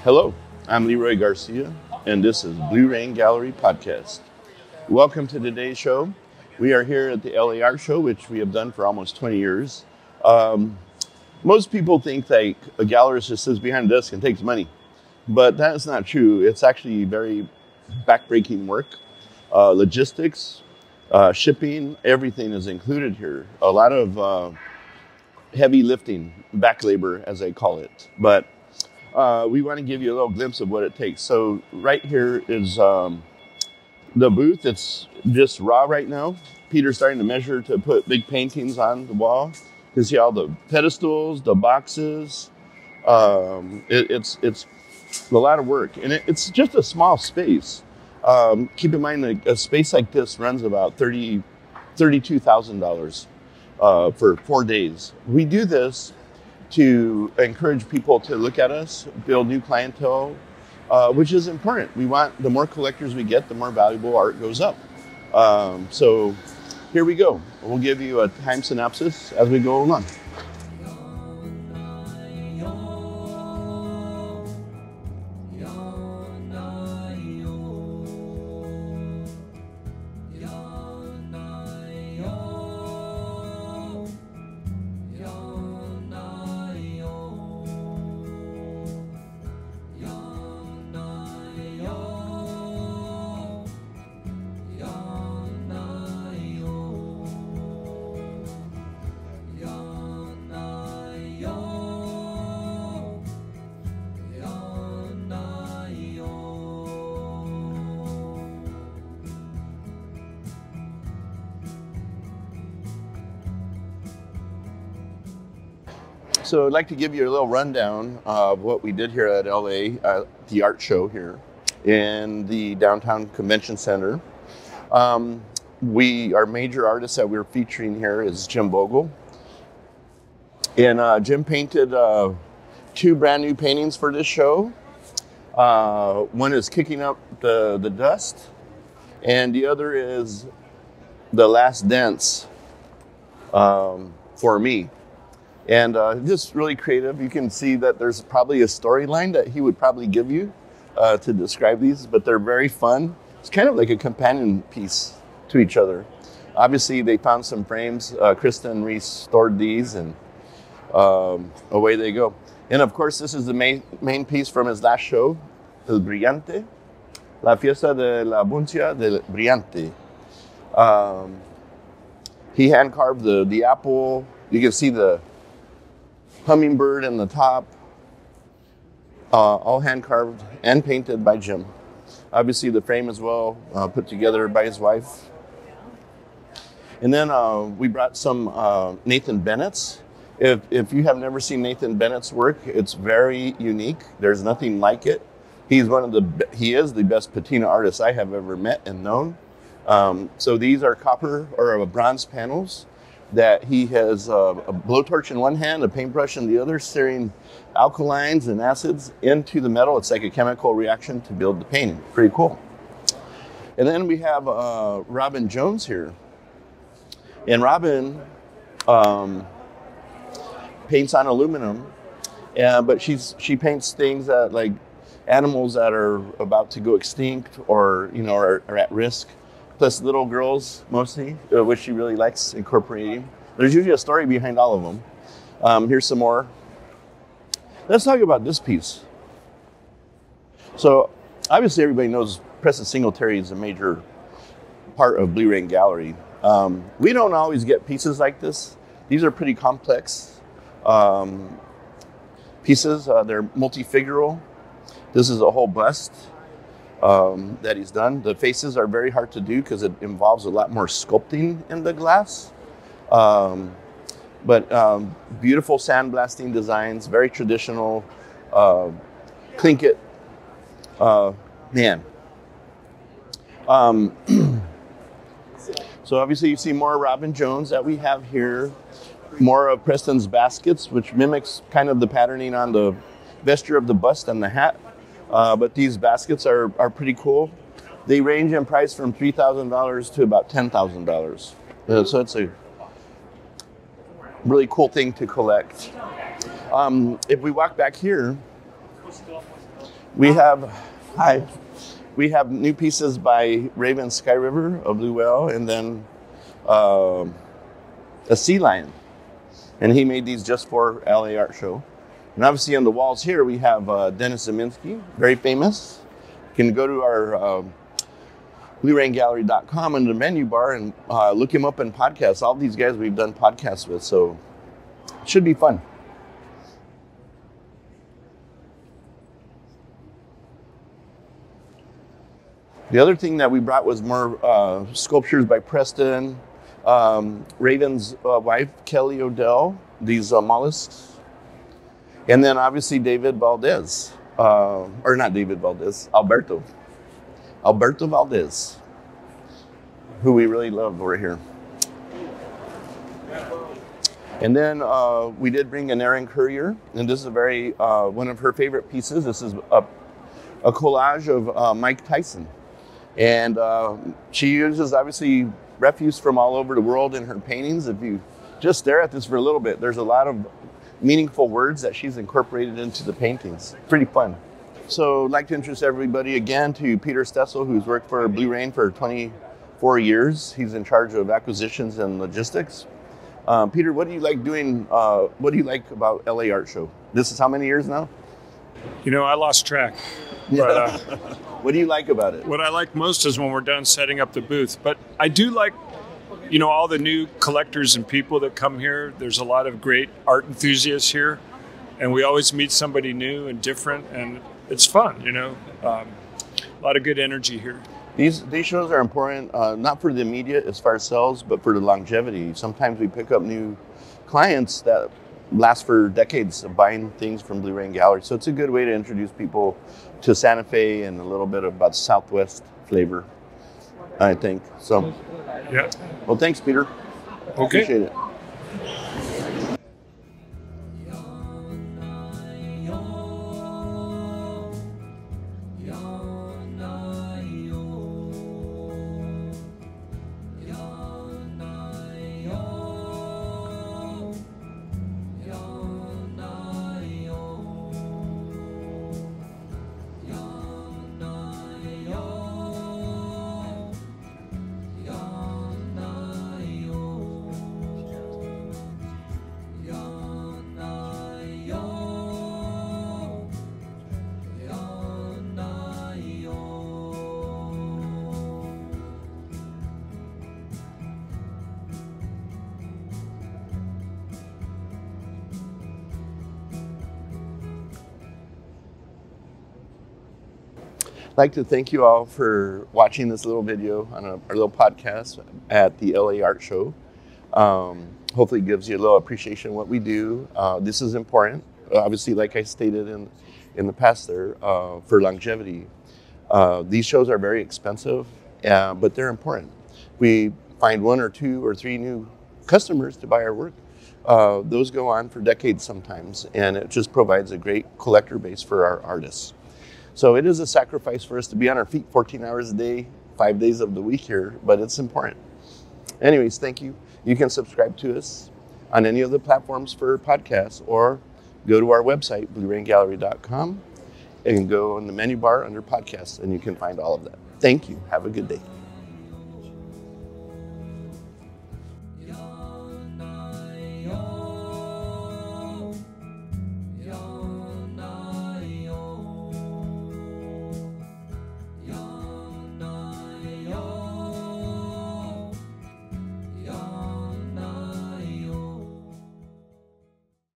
Hello, I'm Leroy Garcia, and this is Blue Rain Gallery Podcast. Welcome to today's show. We are here at the LA Art Show, which we have done for almost 20 years. Most people think that a gallerist just sits behind a desk and takes money, but that is not true. It's actually very backbreaking work. Logistics, shipping, everything is included here. A lot of heavy lifting, back labor, as they call it. But we want to give you a little glimpse of what it takes. So right here is the booth. It's just raw right now. Peter's starting to measure to put big paintings on the wall. You can see all the pedestals, the boxes. It's a lot of work, and it's just a small space. Keep in mind that a space like this runs about $32,000 for 4 days. We do this to encourage people to look at us, build new clientele, which is important. We want the more collectors we get, the more valuable art goes up. So here we go. We'll give you a time synopsis as we go along. So I'd like to give you a little rundown of what we did here at LA, the art show here in the downtown convention center. Our major artist that we're featuring here is Jim Bogle. And Jim painted 2 brand new paintings for this show. One is Kicking Up the Dust, and the other is The Last Dance for Me. And just really creative. You can see that there's probably a storyline that he would probably give you to describe these, but they're very fun. It's kind of like a companion piece to each other. Obviously, they found some frames. Kristen restored these, and away they go. And of course, this is the main piece from his last show, El Brillante, La Fiesta de la Buncia del Brillante. He hand carved the apple. You can see the hummingbird in the top, all hand carved and painted by Jim. Obviously the frame as well, put together by his wife. And then we brought some Nathan Bennett's. If you have never seen Nathan Bennett's work, it's very unique. There's nothing like it. He is the best patina artist I have ever met and known. So these are copper or bronze panels that he has a blowtorch in one hand, a paintbrush in the other, stirring alkalines and acids into the metal. It's like a chemical reaction to build the painting. Pretty cool. And then we have Robin Jones here. And Robin paints on aluminum, but she paints things that like animals that are about to go extinct or are at risk. Plus little girls, mostly, which she really likes incorporating. There's usually a story behind all of them. Here's some more. Let's talk about this piece. So, obviously everybody knows Preston Singletary is a major part of Blue Rain Gallery. We don't always get pieces like this. These are pretty complex pieces. They're multifigural. This is a whole bust that he's done. The faces are very hard to do because it involves a lot more sculpting in the glass. But beautiful sandblasting designs, very traditional, Tlingit man. So obviously you see more Robin Jones that we have here, more of Preston's baskets, which mimics kind of the patterning on the vesture of the bust and the hat. But these baskets are pretty cool. They range in price from $3,000 to about $10,000. So it's a really cool thing to collect. If we walk back here, We have, hi, we have new pieces by Raven Sky River, a blue whale, and then a sea lion. And he made these just for LA Art Show. And obviously on the walls here, we have Dennis Zeminski, very famous. You can go to our BlueRainGallery.com under the menu bar and look him up in podcasts. All these guys we've done podcasts with, so it should be fun. The other thing that we brought was more sculptures by Preston, Raven's wife, Kelly Odell, these mollusks. And then obviously David Valdez, or not David Valdez, Alberto Valdez, who we really love over here. And then we did bring an Erin Courier, and this is a very, one of her favorite pieces. This is a collage of Mike Tyson. And she uses, obviously, refuse from all over the world in her paintings. If you just stare at this for a little bit, there's a lot of meaningful words that she's incorporated into the paintings. Pretty fun. So I'd like to introduce everybody again to Peter Stessel, who's worked for Blue Rain for 24 years. He's in charge of acquisitions and logistics. Peter, what do you like doing? What do you like about LA Art Show? This is how many years now? You know, I lost track. But, what do you like about it? What I like most is when we're done setting up the booth. But I do like, you know, all the new collectors and people that come here. There's a lot of great art enthusiasts here, and we always meet somebody new and different, and it's fun, you know. A lot of good energy here. These shows are important, not for the immediate as far as sales, but for the longevity. Sometimes we pick up new clients that last for decades of buying things from Blue Rain Gallery. So it's a good way to introduce people to Santa Fe and a little bit about Southwest flavor, I think. So, yeah. Well, thanks, Peter. Okay. Appreciate it. I'd like to thank you all for watching this little video on our little podcast at the LA Art Show. Hopefully it gives you a little appreciation of what we do. This is important, obviously, like I stated in the past there, for longevity. These shows are very expensive, but they're important. We find 1 or 2 or 3 new customers to buy our work. Those go on for decades sometimes, and it just provides a great collector base for our artists. So it is a sacrifice for us to be on our feet 14 hours a day, 5 days of the week here, but it's important. Anyways, thank you. You can subscribe to us on any of the platforms for podcasts, or go to our website, BlueRainGallery.com, and go on the menu bar under podcasts, and you can find all of that. Thank you. Have a good day.